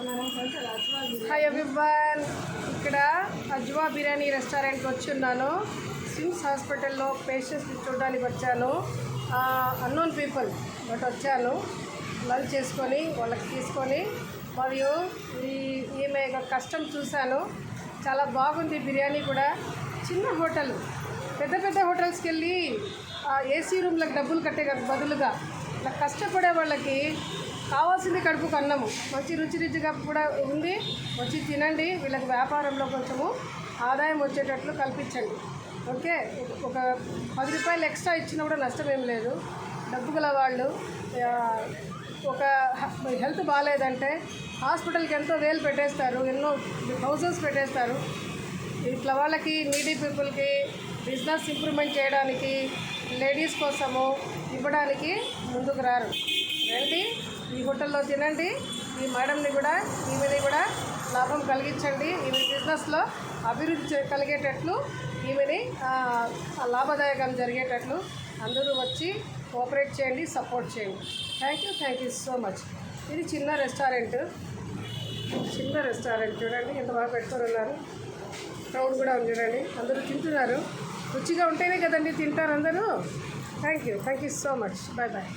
Hi everyone, ఇక్కడ అజ్వా బిర్యానీ రెస్టారెంట్కి వచ్చి ఉన్నాను. సిమ్స్ హాస్పిటల్లో పేషెంట్స్ని చూడడానికి వచ్చాను. అన్నోన్ పీపుల్ బట్ వచ్చాను. లంచ్ చేసుకొని వాళ్ళకి తీసుకొని, మరియు ఈమె కష్టం చూశాను. చాలా బాగుంది బిర్యానీ కూడా. చిన్న హోటల్, పెద్ద పెద్ద హోటల్స్కి వెళ్ళి ఏసీ రూమ్లకు డబ్బులు కట్టే బదులుగా ఇలా కష్టపడే వాళ్ళకి కావాల్సింది కడుపుకు అన్నము, మంచి రుచి రుచిగా కూడా ఉంది. వచ్చి తినండి. వీళ్ళకి వ్యాపారంలో కొంచెము ఆదాయం వచ్చేటట్లు కల్పించండి. ఓకే, ఒక 10 రూపాయలు ఎక్స్ట్రా ఇచ్చినా కూడా నష్టం ఏం లేదు. డబ్బు గల వాళ్ళు ఒక హెల్త్ బాగాలేదంటే హాస్పిటల్కి ఎంతో వేలు పెట్టేస్తారు, ఎన్నో థౌజండ్స్ పెట్టేస్తారు. ఇట్లా వాళ్ళకి నీడీ పీపుల్కి బిజినెస్ ఇంప్రూవ్మెంట్ చేయడానికి, లేడీస్ కోసము ఇవ్వడానికి ముందుకు రారు. రండి, ఈ హోటల్లో తినండి. ఈ మేడంని కూడా, ఈమెని కూడా లాభం కలిగించండి. ఈమె బిజినెస్లో అభివృద్ధి కలిగేటట్లు, ఈమెని లాభదాయకం జరిగేటట్లు అందరూ వచ్చి కోఆపరేట్ చేయండి, సపోర్ట్ చేయండి. Thank you so much. ఇది చిన్న రెస్టారెంట్ చూడండి ఎంత బాగా పెట్టుకున్నారు. క్రౌడ్ కూడా ఉంది చూడండి, అందరూ తింటున్నారు. రుచిగా ఉంటేనే కదండి తింటారు అందరూ. Thank you so much. Bye.